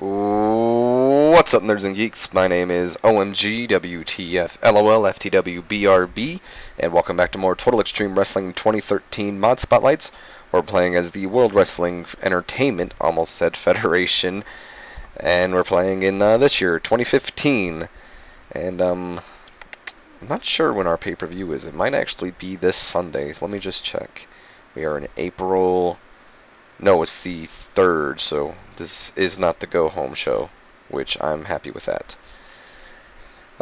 What's up, nerds and geeks? My name is OMG WTF LOL FTW BRB, and welcome back to more Total Extreme Wrestling 2013 Mod Spotlights. We're playing as the World Wrestling Entertainment, almost said Federation, and we're playing in this year, 2015. And I'm not sure when our pay-per-view is. It might actually be this Sunday, so let me just check. We are in April. No, it's the 3rd, so this is not the go-home show, which I'm happy with that.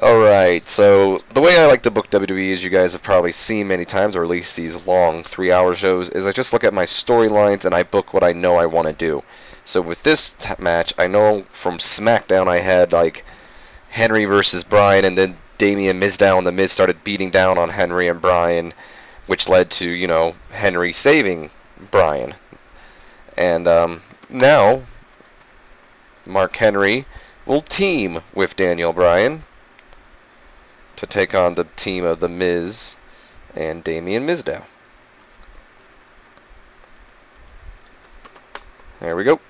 Alright, so the way I like to book WWE, as you guys have probably seen many times, or at least these long 3-hour shows, is I just look at my storylines and I book what I know I want to do. So with this match, I know from SmackDown I had like Henry versus Bryan, and then Damian Mizdow and The Miz started beating down on Henry and Bryan, which led to, you know, Henry saving Bryan. And now, Mark Henry will team with Daniel Bryan to take on the team of The Miz and Damian Mizdow. There we go.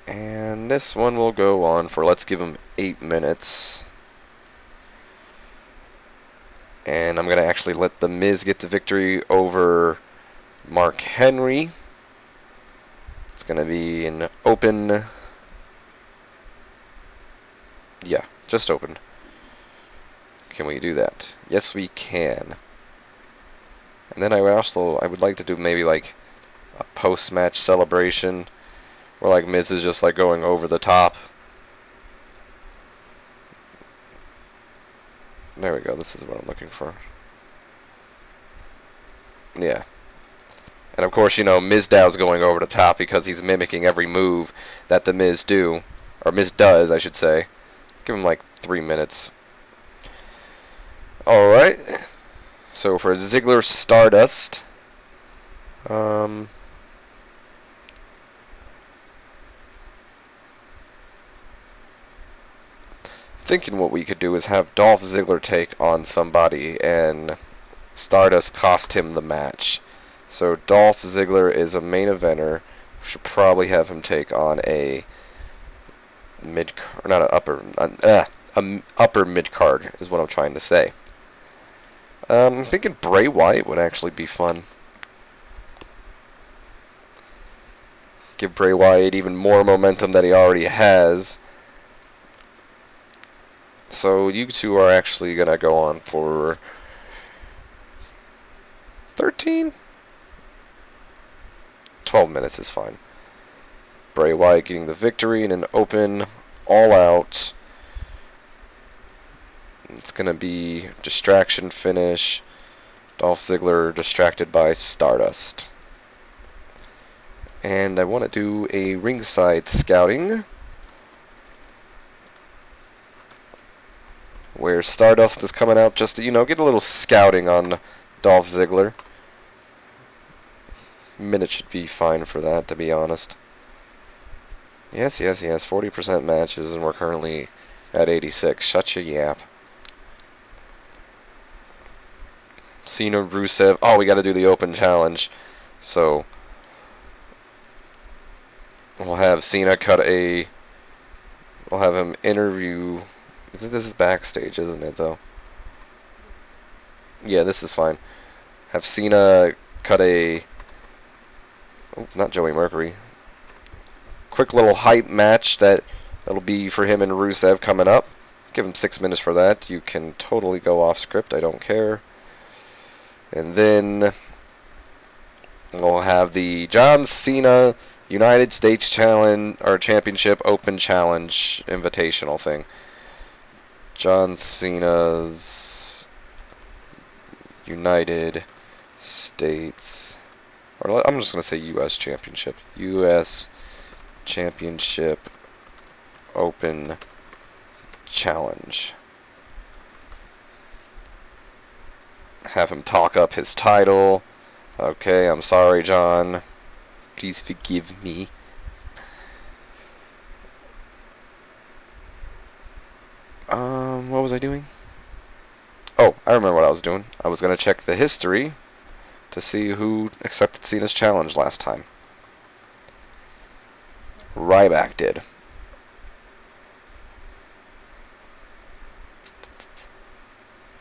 And this one will go on for, let's give him 8 minutes. And I'm going to actually let The Miz get the victory over Mark Henry. It's going to be an open. Yeah, just open. Can we do that? Yes, we can. And then I would like to do maybe like a post-match celebration where like Miz is just like going over the top. There we go, this is what I'm looking for. Yeah. And of course, you know, Mizdow's going over the top because he's mimicking every move that the Miz do. Or Miz does, I should say. Give him like 3 minutes. Alright. So for Ziggler Stardust. Thinking what we could do is have Dolph Ziggler take on somebody and Stardust cost him the match. So Dolph Ziggler is a main eventer. We should probably have him take on a mid, or not an upper mid card is what I'm trying to say. I'm thinking Bray Wyatt would actually be fun. Give Bray Wyatt even more momentum that he already has. So you two are actually going to go on for 13? 12 minutes is fine. Bray Wyatt getting the victory in an open, all-out. It's going to be distraction finish. Dolph Ziggler distracted by Stardust. And I want to do a ringside scouting, where Stardust is coming out just to, you know, get a little scouting on Dolph Ziggler. Minute should be fine for that, to be honest. Yes, 40% matches, and we're currently at 86. Shut your yap. Cena, Rusev. Oh, we got to do the open challenge. So we'll have Cena we'll have him interview. This is backstage, isn't it, though? Yeah, this is fine. Have Cena cut a... Oh, not Joey Mercury. Quick little hype match that'll be for him and Rusev coming up. Give him 6 minutes for that. You can totally go off script. I don't care. And then we'll have the John Cena United States Challenge, or Championship Open Challenge Invitational thing. John Cena's United States, or I'm just going to say U.S. Championship. U.S. Championship Open Challenge. Have him talk up his title. Okay, I'm sorry, John. Please forgive me. What was I doing? Oh, I remember what I was doing. I was going to check the history to see who accepted Cena's challenge last time. Ryback did.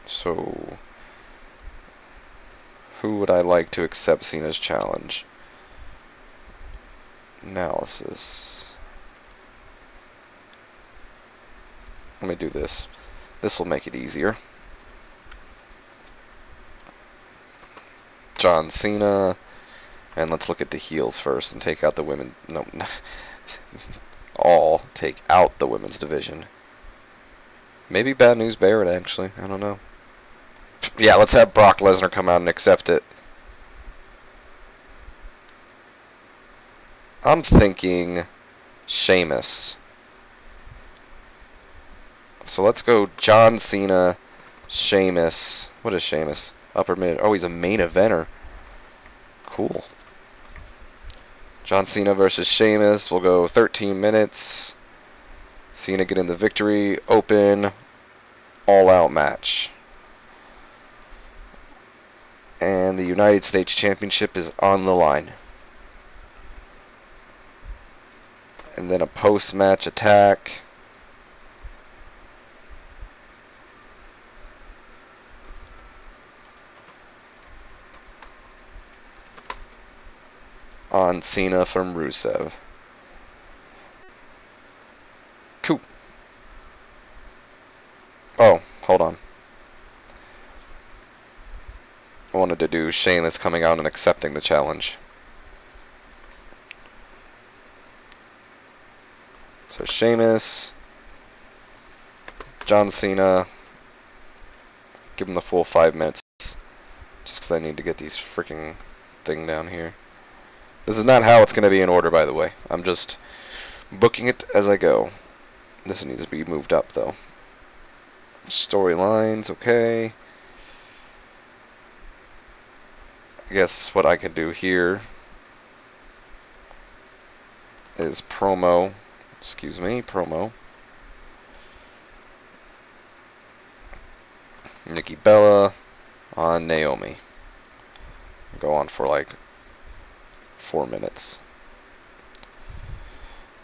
So, who would I like to accept Cena's challenge? Analysis. Let me do this. This will make it easier. John Cena. And let's look at the heels first and take out the women. No, all take out the women's division. Maybe Bad News Barrett, actually. I don't know. Yeah, let's have Brock Lesnar come out and accept it. I'm thinking Sheamus. So let's go John Cena, Sheamus. What is Sheamus? Upper mid. Oh, he's a main eventer. Cool. John Cena versus Sheamus. We'll go 13 minutes. Cena getting the victory. Open. All-out match. And the United States Championship is on the line. And then a post-match attack. On Cena from Rusev. Cool. Oh, hold on. I wanted to do Sheamus coming out and accepting the challenge. So Sheamus, John Cena, give him the full 5 minutes. Just because I need to get these freaking thing down here. This is not how it's going to be in order, by the way. I'm just booking it as I go. This needs to be moved up, though. Storylines, okay. I guess what I can do here is promo. Excuse me, promo. Nikki Bella on Naomi. Go on for like 4 minutes.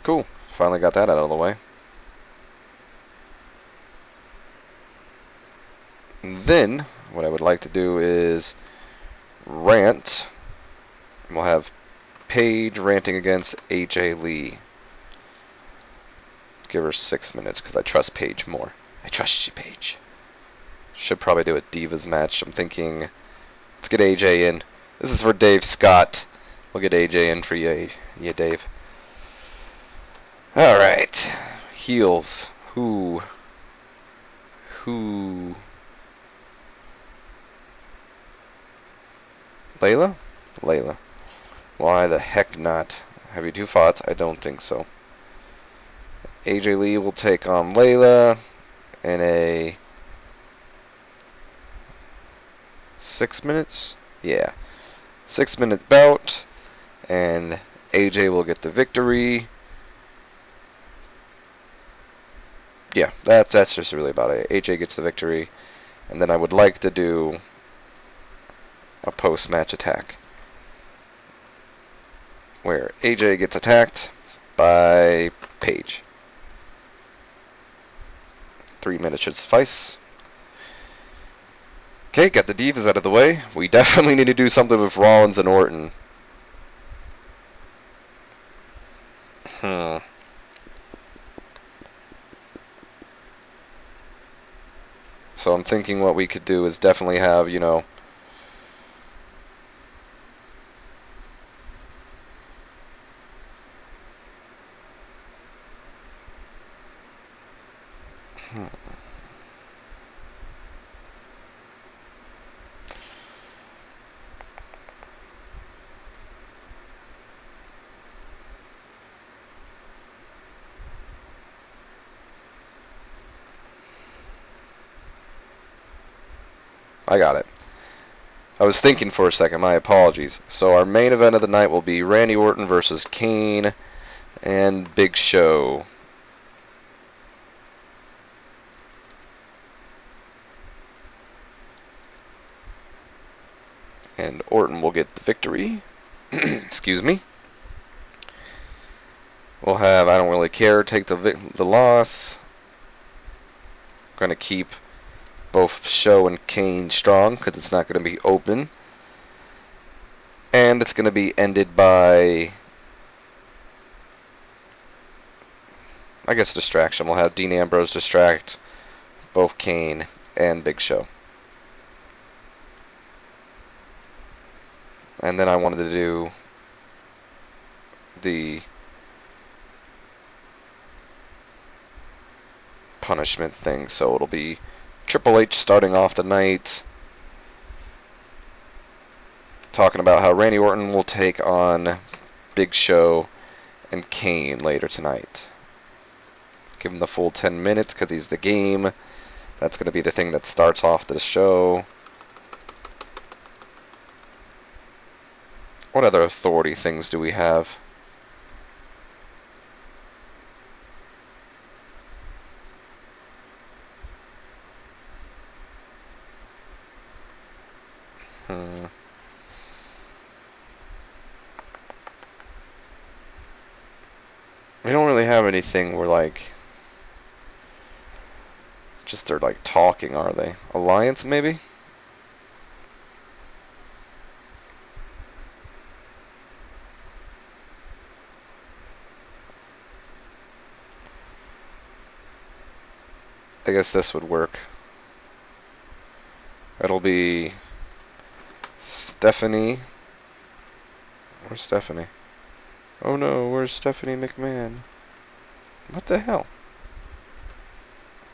Cool. Finally got that out of the way. Then, what I would like to do is rant. We'll have Paige ranting against AJ Lee. Give her 6 minutes because I trust Paige more. I trust you, Paige. Should probably do a Divas match. I'm thinking, let's get AJ in. This is for Dave Scott. We'll get AJ in for you, Dave. Alright. Heels. Who? Layla? Layla. Why the heck not? Have you two thoughts? I don't think so. AJ Lee will take on Layla in a 6 minutes? Yeah. 6 minute bout. And AJ will get the victory. Yeah, that's just really about it. AJ gets the victory. And then I would like to do a post-match attack where AJ gets attacked by Paige. 3 minutes should suffice. Okay, got the Divas out of the way. We definitely need to do something with Rollins and Orton. So I'm thinking what we could do is definitely have, you know, I got it. I was thinking for a second, my apologies. So our main event of the night will be Randy Orton versus Kane and Big Show. And Orton will get the victory. Excuse me. We'll have I don't really care, take the loss. Going to keep both Show and Kane strong because it's not going to be open. And it's going to be ended by, I guess, distraction. We'll have Dean Ambrose distract both Kane and Big Show. And then I wanted to do the punishment thing, so it'll be Triple H starting off the night, talking about how Randy Orton will take on Big Show and Kane later tonight. Give him the full 10 minutes because he's the game. That's going to be the thing that starts off the show. What other authority things do we have? We don't really have anything where, like, just they're, like, talking, are they? Alliance, maybe? I guess this would work. It'll be Stephanie. Where's Stephanie? Oh no, where's Stephanie McMahon? What the hell?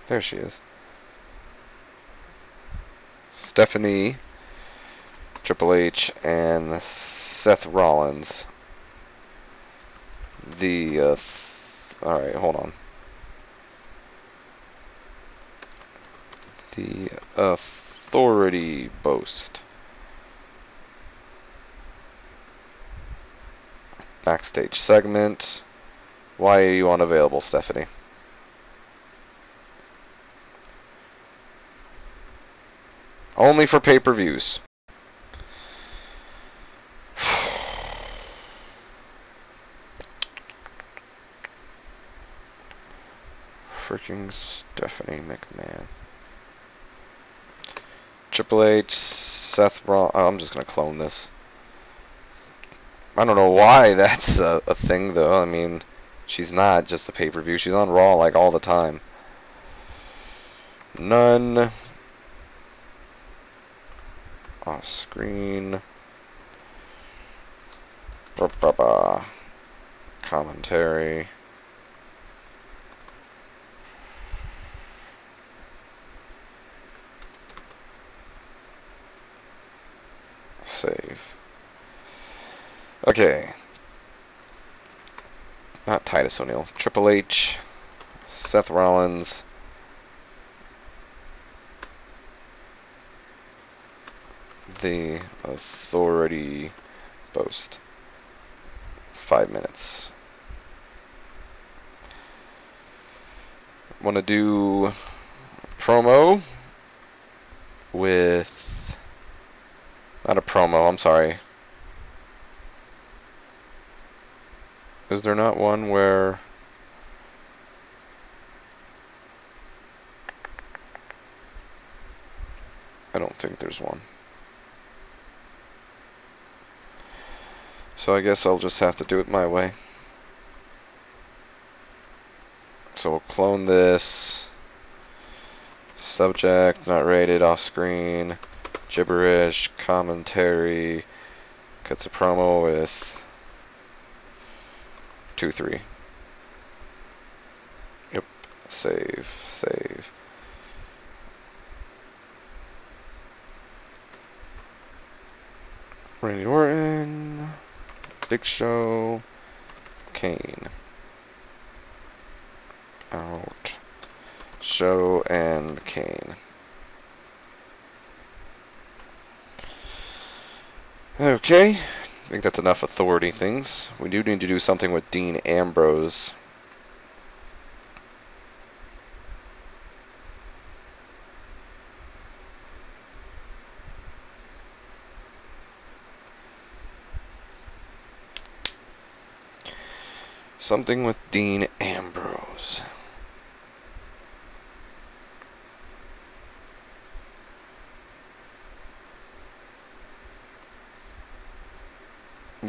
There she is. Stephanie, Triple H, and Seth Rollins. Alright, hold on. The Authority boast. Backstage segment. Why are you unavailable, Stephanie? Only for pay-per-views. Freaking Stephanie McMahon. Triple H, Seth Rollins. Oh, I'm just gonna clone this. I don't know why that's a thing, though. I mean, she's not just a pay-per-view. She's on Raw, like, all the time. None. Off screen. Commentary. Save. Okay. Not Titus O'Neil. Triple H. Seth Rollins. The Authority boast. 5 minutes. Want to do promo with, not a promo, I'm sorry. Is there not one where I don't think there's one. So I guess I'll just have to do it my way. So we'll clone this. Subject, not rated, off screen. Gibberish, commentary. Cuts a promo with 2-3. Yep. Save. Randy Orton, Big Show, Kane. Out. Show and Kane. Okay. I think that's enough authority things. We do need to do something with Dean Ambrose. Something with Dean Ambrose.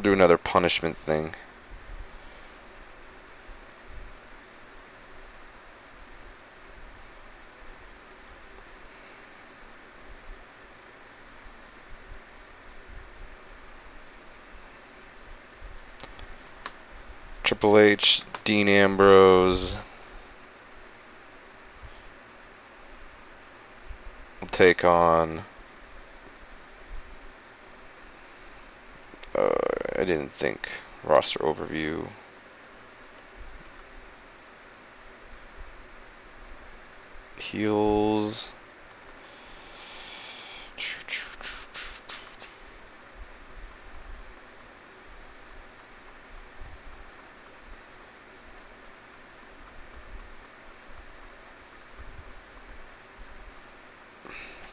Do another punishment thing. Triple H, Dean Ambrose will take on. I didn't think. Roster overview. Heels.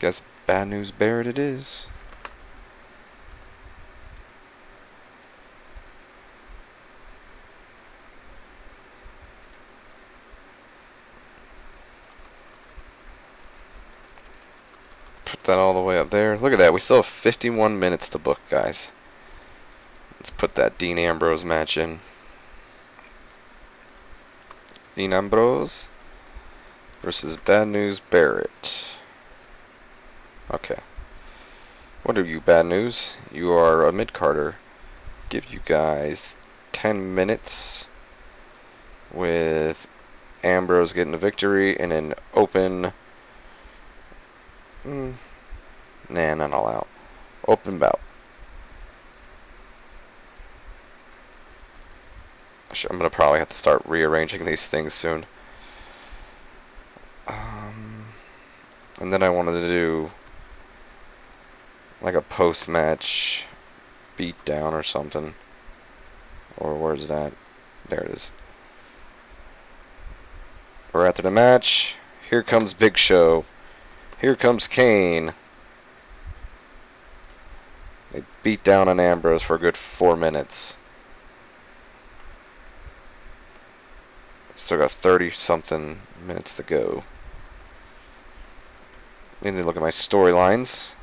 Guess Bad News Barrett it is. Put that all the way up there. Look at that. We still have 51 minutes to book, guys. Let's put that Dean Ambrose match in. Dean Ambrose versus Bad News Barrett. Okay. What are you, Bad News? You are a mid-carder. Give you guys 10 minutes with Ambrose getting a victory in an open... nah, not all out. Open bout. I'm going to probably have to start rearranging these things soon. And then I wanted to do like a post-match beatdown or something. Or where's that? There it is. Or after the match, here comes Big Show. Here comes Kane. They beat down on Ambrose for a good 4 minutes. Still got 30-something minutes to go. Need to look at my storylines.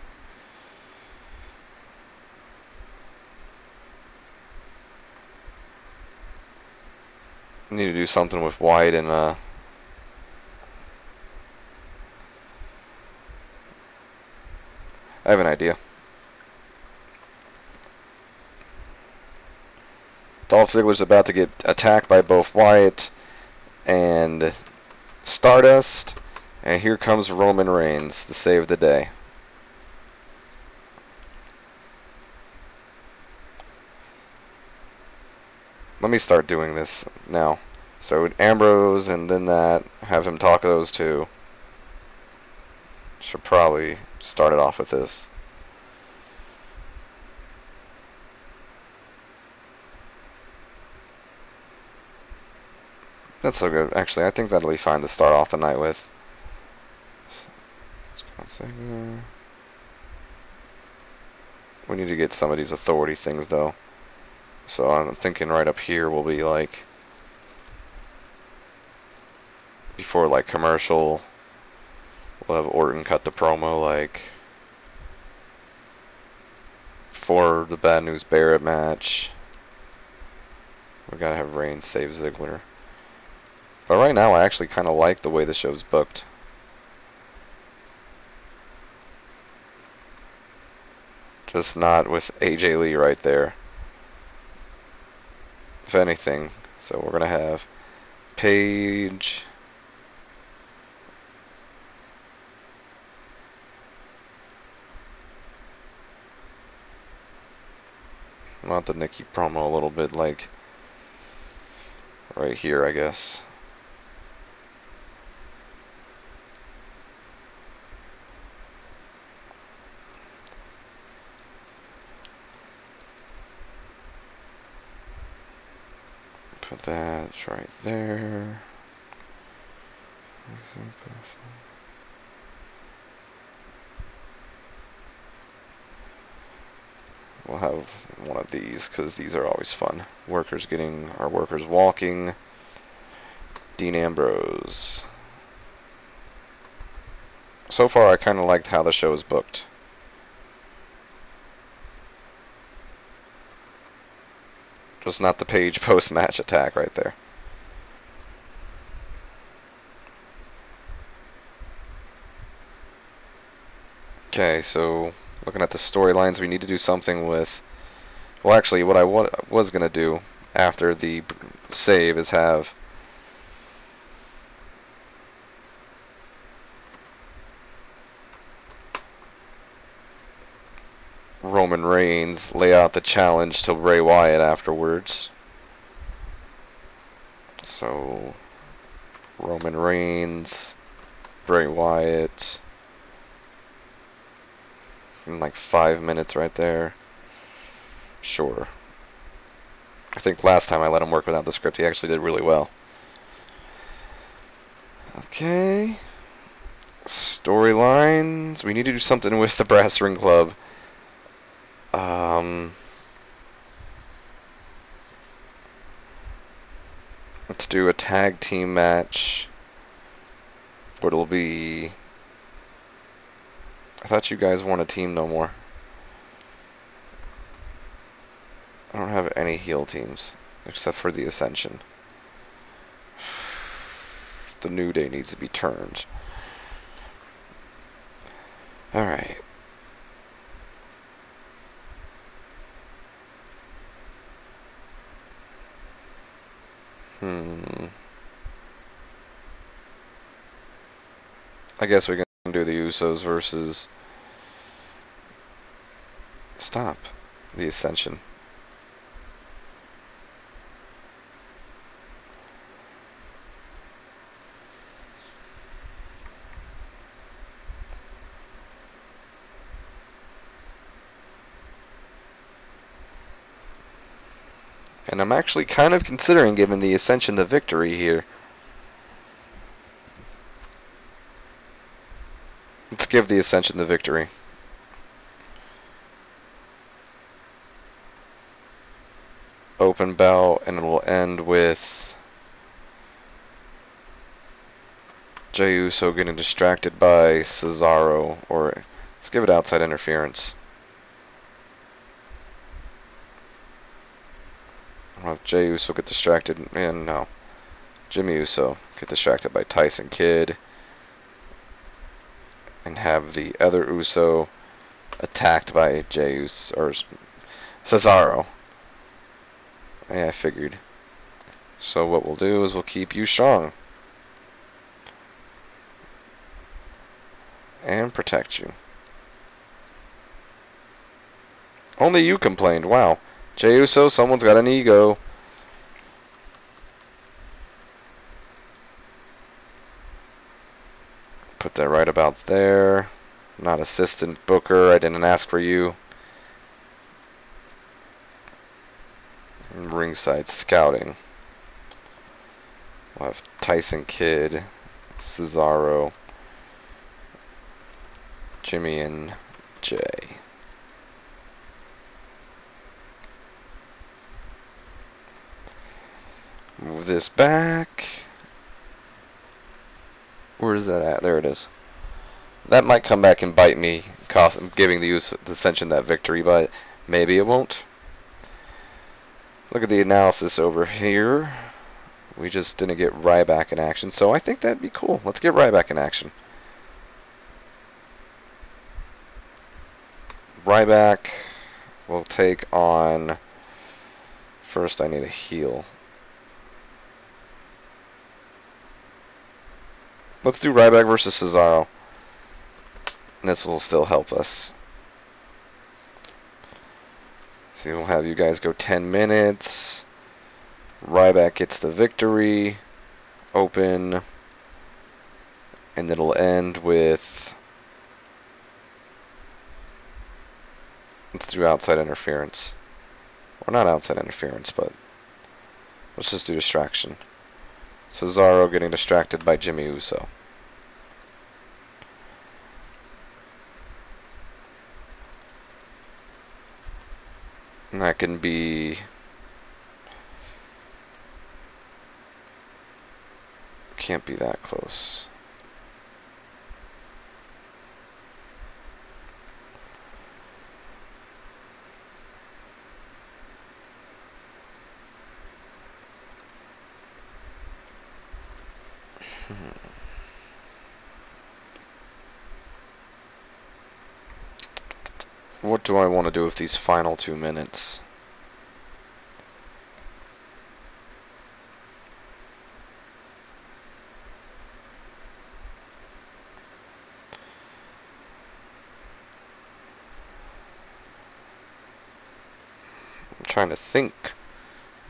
Need to do something with Wyatt and I have an idea. Dolph Ziggler's about to get attacked by both Wyatt and Stardust, and here comes Roman Reigns to save the day. Let me start doing this now. So Ambrose and then that, have him talk to those two. Should probably start it off with this. That's so good. Actually, I think that'll be fine to start off the night with. We need to get some of these authority things, though. So I'm thinking right up here will be like, before like commercial, we'll have Orton cut the promo like for the Bad News Barrett match. We gotta have Reigns save Ziggler. But right now, I actually kind of like the way the show's booked. Just not with AJ Lee right there. If anything. So we're gonna have Paige. I want the Nikki promo a little bit like right here, I guess. Put that right there. We'll have one of these because these are always fun. Workers getting our workers walking. Dean Ambrose. So far, I kind of liked how the show is booked. Just not the Page post-match attack right there. Okay, so looking at the storylines, we need to do something with... Well, actually, what I was going to do after the save is have... Roman Reigns lay out the challenge to Bray Wyatt afterwards. So, Roman Reigns, Bray Wyatt... in like 5 minutes right there. Sure. I think last time I let him work without the script, he actually did really well. Okay. Storylines. We need to do something with the Brass Ring Club. Let's do a tag team match. What it'll be... I thought you guys weren't a team no more. I don't have any heel teams, except for the Ascension. The New Day needs to be turned. Alright. I guess we can do the Usos versus... Stop. The Ascension. And I'm actually kind of considering giving the Ascension the victory here. Let's give the Ascension the victory. Open bout, and it will end with Jey Uso getting distracted by Cesaro, or let's give it outside interference. I'll have Jey Uso get distracted, and no, Jimmy Uso get distracted by Tyson Kidd, and have the other Uso attacked by Jey Uso, or Cesaro. Yeah, I figured. So what we'll do is we'll keep you strong. And protect you. Only you complained. Wow. Jey Uso, someone's got an ego. Put that right about there. Not assistant booker. I didn't ask for you. Ringside scouting. We'll have Tyson Kidd, Cesaro, Jimmy, and Jay. Move this back. Where is that at? There it is. That might come back and bite me, giving the Ascension that victory, but maybe it won't. Look at the analysis over here. We just didn't get Ryback in action, so I think that'd be cool. Let's get Ryback in action. Ryback will take on... First, I need a heel. Let's do Ryback versus Cesaro. And this will still help us. So we'll have you guys go 10 minutes. Ryback gets the victory. Open. And it'll end with... Let's do outside interference. Or not outside interference, but... Let's just do distraction. Cesaro getting distracted by Jimmy Uso. And that can be... Can't be that close. What do I want to do with these final 2 minutes? I'm trying to think.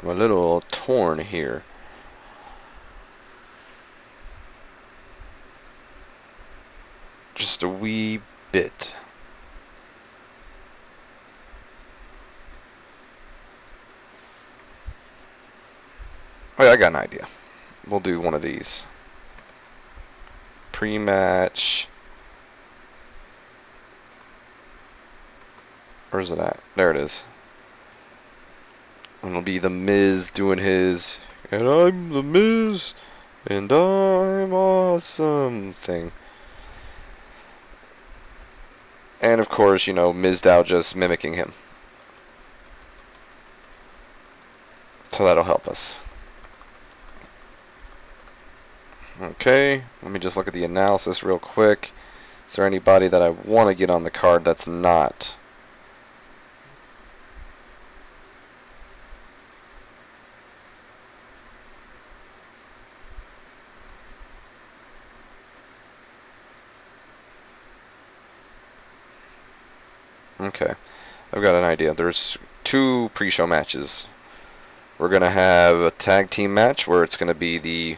I'm a little torn here. Just a wee bit. Oh yeah, I got an idea. We'll do one of these. Pre-match. Where's it at? There it is. And it'll be the Miz doing his, and I'm the Miz, and I'm awesome thing. And of course, you know, Mizdow just mimicking him. So that'll help us. Okay, let me just look at the analysis real quick. Is there anybody that I want to get on the card that's not? Okay, I've got an idea. There's 2 pre-show matches. We're going to have a tag team match where it's going to be the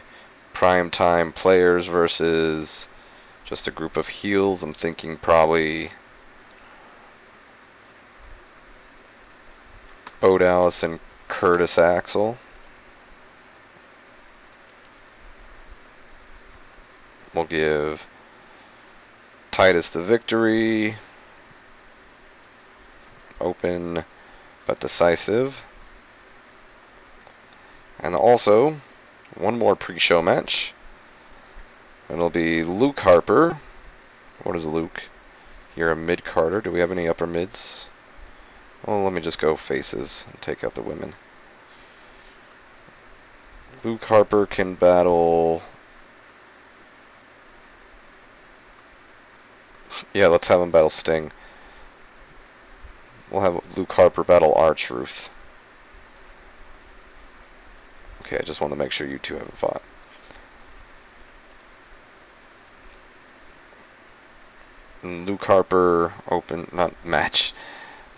primetime players versus just a group of heels. I'm thinking probably Bo Dallas and Curtis Axel. We'll give Titus the victory. Open but decisive. And also, one more pre-show match. It'll be Luke Harper. What is Luke? You're a mid-carder. Do we have any upper mids? Well, let me just go faces and take out the women. Luke Harper can battle... Yeah, let's have him battle Sting. We'll have Luke Harper battle R-Truth. Okay, I just want to make sure you two haven't fought. And Luke Harper, open, not match,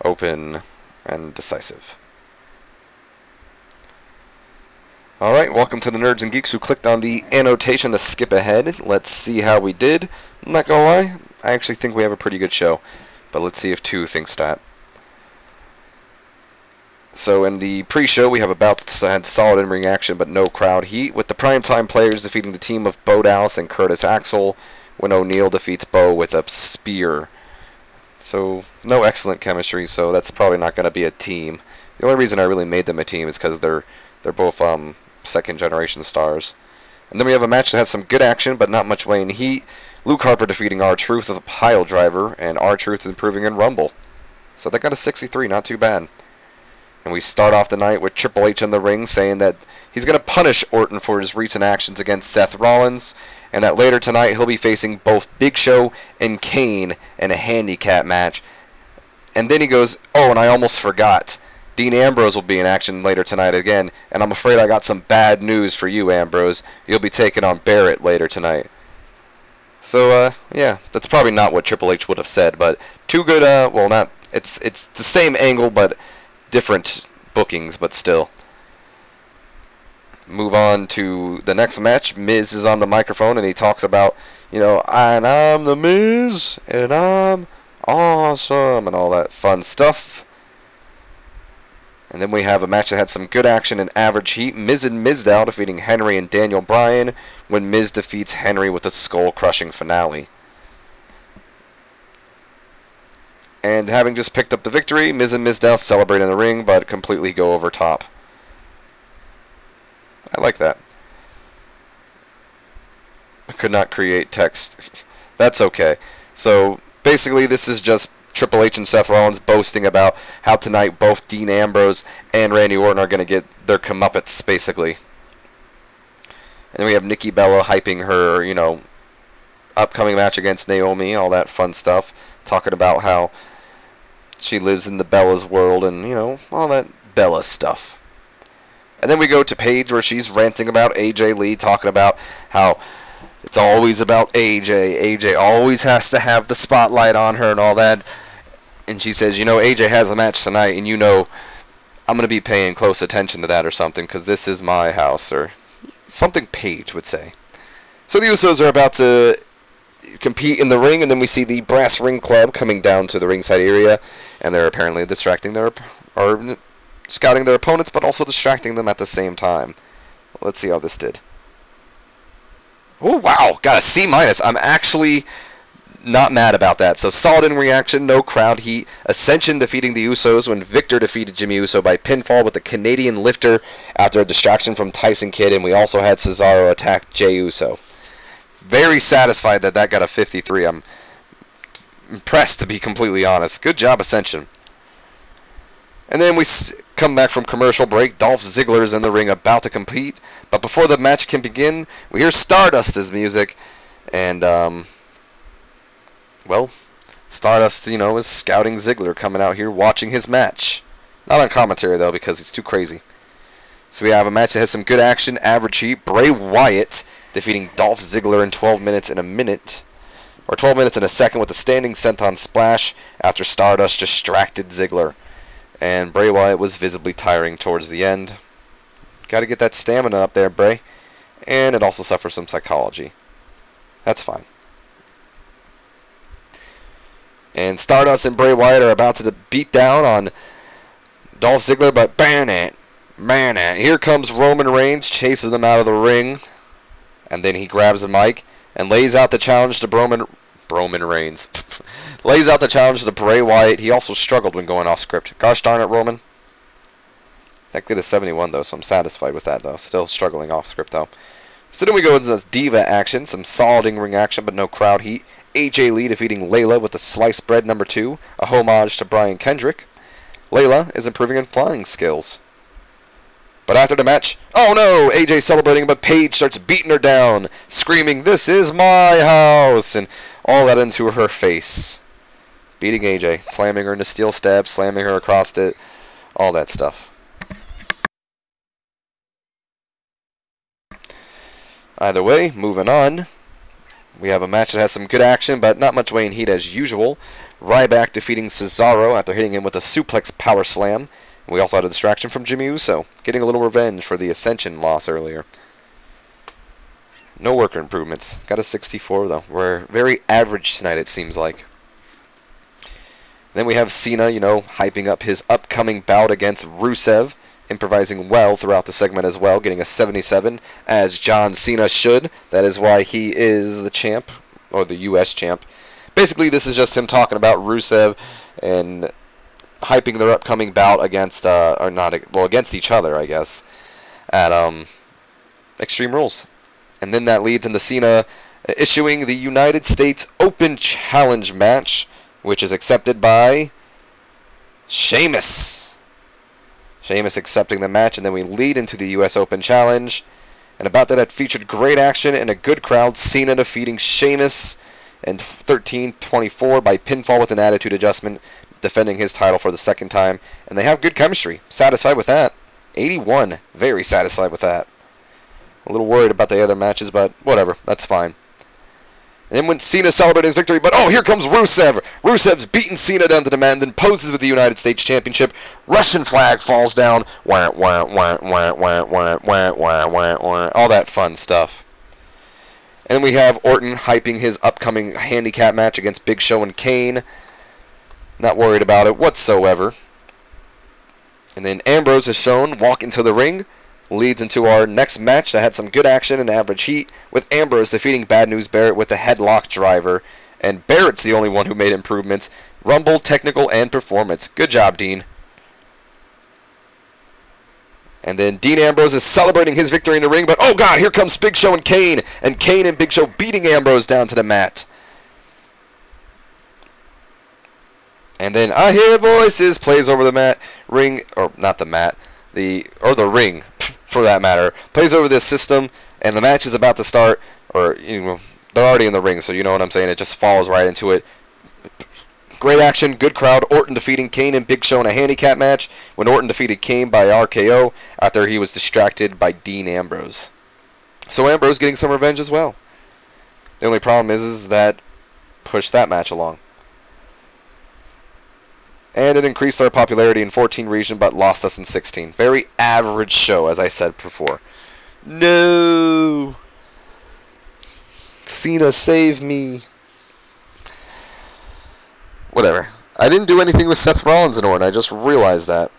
open and decisive. Alright, welcome to the Nerds and Geeks who clicked on the annotation to skip ahead. Let's see how we did. I'm not gonna lie, I actually think we have a pretty good show. But let's see if 2 thinks that. So in the pre-show, we have about had solid in-ring action, but no crowd heat, with the primetime players defeating the team of Bo Dallas and Curtis Axel, when O'Neal defeats Bo with a spear. So no excellent chemistry, so that's probably not going to be a team. The only reason I really made them a team is because they're both second-generation stars. And then we have a match that has some good action, but not much weight in heat. Luke Harper defeating R-Truth with a pile driver, and R-Truth improving in Rumble. So they got a 63, not too bad. And we start off the night with Triple H in the ring saying that he's going to punish Orton for his recent actions against Seth Rollins, and that later tonight he'll be facing both Big Show and Kane in a handicap match. And then he goes, oh, and I almost forgot. Dean Ambrose will be in action later tonight again, and I'm afraid I got some bad news for you, Ambrose. You'll be taking on Barrett later tonight. So, yeah, that's probably not what Triple H would have said, but 2 good, well, not, it's the same angle, but different bookings, but still. Move on to the next match. Miz is on the microphone and he talks about, you know, and I'm the Miz, and I'm awesome, and all that fun stuff. And then we have a match that had some good action and average heat. Miz and Mizdow defeating Henry and Daniel Bryan when Miz defeats Henry with a skull-crushing finale. And having just picked up the victory, Miz and Mizdow celebrate in the ring, but completely go over top. I like that. I could not create text. That's okay. So basically this is just Triple H and Seth Rollins boasting about how tonight both Dean Ambrose and Randy Orton are going to get their comeuppance, basically. And we have Nikki Bella hyping her, upcoming match against Naomi, all that fun stuff, talking about how she lives in the Bella's world and, all that Bella stuff. And then we go to Paige where she's ranting about AJ Lee, talking about how it's always about AJ. AJ always has to have the spotlight on her and all that. And she says, AJ has a match tonight, and I'm going to be paying close attention to that or something, because this is my house, or something Paige would say. So the Usos are about to compete in the ring, and then we see the Brass Ring Club coming down to the ringside area, and they're apparently scouting their opponents, but also distracting them at the same time. Let's see how this did. Oh, wow, got a C-. I'm actually not mad about that. So solid in reaction, no crowd heat. Ascension defeating the Usos when Victor defeated Jimmy Uso by pinfall with a Canadian lifter after a distraction from Tyson Kidd, and we also had Cesaro attack Jey Uso. Very satisfied that got a 53. I'm impressed, to be completely honest. Good job, Ascension. And then we come back from commercial break. Dolph Ziggler's in the ring about to compete. But before the match can begin, we hear Stardust's music. And, Stardust, is scouting Ziggler coming out here watching his match. Not on commentary, though, because it's too crazy. So we have a match that has some good action, average heat. Bray Wyatt defeating Dolph Ziggler in 12 minutes and a minute. Or 12 minutes and a second with a standing senton splash after Stardust distracted Ziggler. And Bray Wyatt was visibly tiring towards the end. Got to get that stamina up there, Bray. And it also suffers some psychology. That's fine. And Stardust and Bray Wyatt are about to beat down on Dolph Ziggler, but here comes Roman Reigns, chases them out of the ring. And then he grabs the mic and lays out the challenge to Roman Reigns. Lays out the challenge to Bray Wyatt. He also struggled when going off script. Gosh darn it, Roman. That did a 71, though, so I'm satisfied with that, though. Still struggling off script, though. So then we go into this Diva action. Some solid in-ring action, but no crowd heat. AJ Lee defeating Layla with the sliced bread number 2. A homage to Brian Kendrick. Layla is improving in flying skills. But after the match, oh no, AJ celebrating, but Paige starts beating her down, screaming, "This is my house!" and all that into her face. Beating AJ, slamming her into steel stab, slamming her across it, all that stuff. Either way, moving on. We have a match that has some good action, but not much weight and heat as usual. Ryback defeating Cesaro after hitting him with a suplex power slam. We also had a distraction from Jimmy Uso, getting a little revenge for the Ascension loss earlier. No worker improvements. Got a 64, though. We're very average tonight, it seems like. Then we have Cena, hyping up his upcoming bout against Rusev, improvising well throughout the segment as well, getting a 77, as John Cena should. That is why he is the champ, or the U.S. champ. Basically, this is just him talking about Rusev and hyping their upcoming bout against, against each other, I guess, at Extreme Rules. And then that leads into Cena issuing the United States Open Challenge match, which is accepted by Sheamus. Sheamus accepting the match, and then we lead into the U.S. Open Challenge. And about that featured great action and a good crowd. Cena defeating Sheamus in 13-24 by pinfall with an attitude adjustment, defending his title for the second time. And they have good chemistry. Satisfied with that. 81. Very satisfied with that. A little worried about the other matches, but whatever. That's fine. And then when Cena celebrated his victory, but here comes Rusev. Rusev's beaten Cena down to the mat, then poses with the United States Championship. Russian flag falls down. All that fun stuff. And then we have Orton hyping his upcoming handicap match against Big Show and Kane. Not worried about it whatsoever. And then Ambrose is shown walk into the ring. Leads into our next match that had some good action and average heat, with Ambrose defeating Bad News Barrett with the headlock driver. And Barrett's the only one who made improvements, Rumble, technical, and performance. Good job, Dean. And then Dean Ambrose is celebrating his victory in the ring, but oh god, here comes Big Show and Kane Big Show beating Ambrose down to the mat. And then I Hear Voices plays over the mat, ring, or not the mat, the ring, for that matter, plays over this system, and the match is about to start, or, you know, they're already in the ring, so you know what I'm saying, it just falls right into it. Great action, good crowd. Orton defeating Kane and Big Show in a handicap match when Orton defeated Kane by RKO after he was distracted by Dean Ambrose. So Ambrose getting some revenge as well. The only problem is that pushed that match along. And it increased our popularity in 14 region but lost us in 16. Very average show, as I said before. No! Cena, save me. Whatever. I didn't do anything with Seth Rollins and Orton. I just realized that.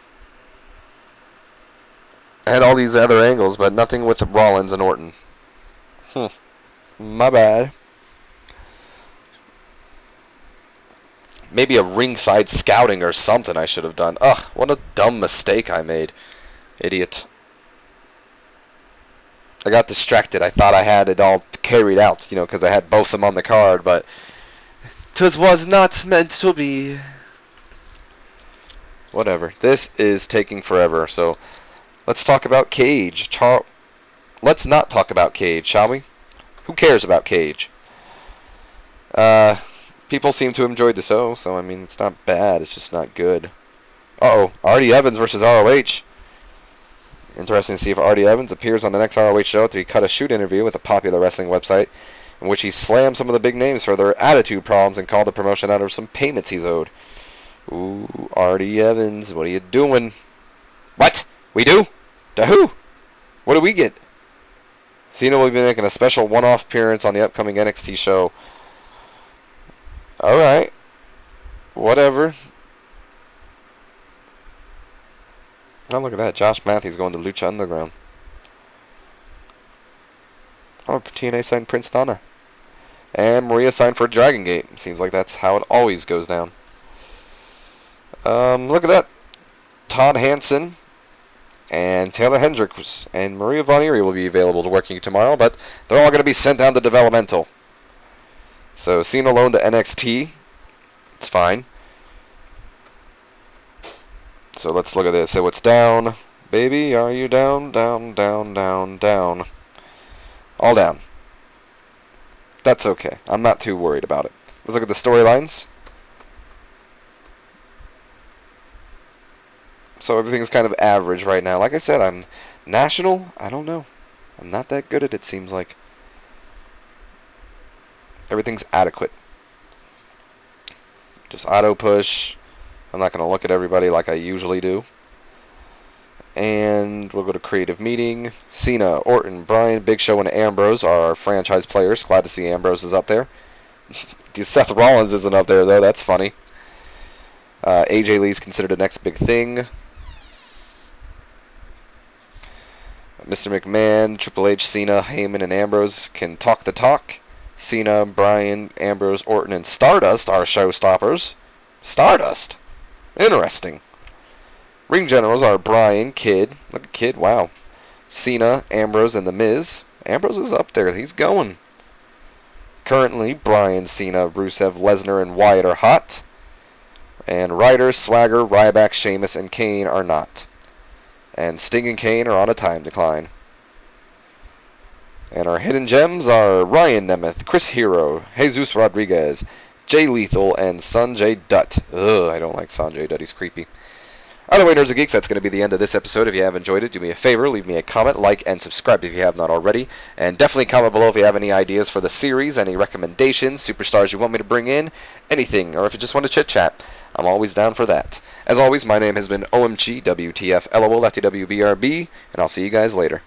I had all these other angles, but nothing with Rollins and Orton. My bad. Maybe a ringside scouting or something I should have done. Ugh, what a dumb mistake I made. Idiot. I got distracted. I thought I had it all carried out, you know, because I had both of them on the card, but 'twas was not meant to be. Whatever. This is taking forever, so let's talk about Cage. Let's not talk about Cage, shall we? Who cares about Cage? People seem to enjoy the show, so I mean, it's not bad, it's just not good. Uh-oh, R.D. Evans versus ROH. Interesting to see if R.D. Evans appears on the next ROH show after he cut a shoot interview with a popular wrestling website in which he slammed some of the big names for their attitude problems and called the promotion out of some payments he's owed. Ooh, R.D. Evans, what are you doing? What? We do? To who? What do we get? Cena will be making a special one-off appearance on the upcoming NXT show. Alright. Whatever. Oh, look at that. Josh Matthews going to Lucha Underground. Oh, TNA signed Prince Nana. And Maria signed for Dragon Gate. Seems like that's how it always goes down. Look at that. Todd Hansen and Taylor Hendricks and Maria Von Eerie will be available to working tomorrow, but they're all going to be sent down to developmental. So Cena alone to NXT. It's fine. So let's look at this. So it's down. Baby, are you down? Down, down, down, down. All down. That's okay. I'm not too worried about it. Let's look at the storylines. So everything's kind of average right now. Like I said, I'm national. I don't know. I'm not that good at it, seems like. Everything's adequate. Just auto push. I'm not going to look at everybody like I usually do. And we'll go to creative meeting. Cena, Orton, Bryan, Big Show, and Ambrose are our franchise players. Glad to see Ambrose is up there. Seth Rollins isn't up there, though. That's funny. AJ Lee's considered the next big thing. Mr. McMahon, Triple H, Cena, Heyman, and Ambrose can talk the talk. Cena, Bryan, Ambrose, Orton, and Stardust are showstoppers. Stardust? Interesting. Ring generals are Bryan, Kid. Look at Kid, wow. Cena, Ambrose, and The Miz. Ambrose is up there. He's going. Currently, Bryan, Cena, Rusev, Lesnar, and Wyatt are hot. And Ryder, Swagger, Ryback, Sheamus, and Kane are not. And Sting and Kane are on a time decline. And our hidden gems are Ryan Nemeth, Chris Hero, Jesus Rodriguez, Jay Lethal, and Sanjay Dutt. Ugh, I don't like Sanjay Dutt. He's creepy. Either way, Nerds and Geeks, that's going to be the end of this episode. If you have enjoyed it, do me a favor, leave me a comment, like, and subscribe if you have not already. And definitely comment below if you have any ideas for the series, any recommendations, superstars you want me to bring in, anything, or if you just want to chit-chat. I'm always down for that. As always, my name has been OMG, WTF, LOL, FTWBRB, and I'll see you guys later.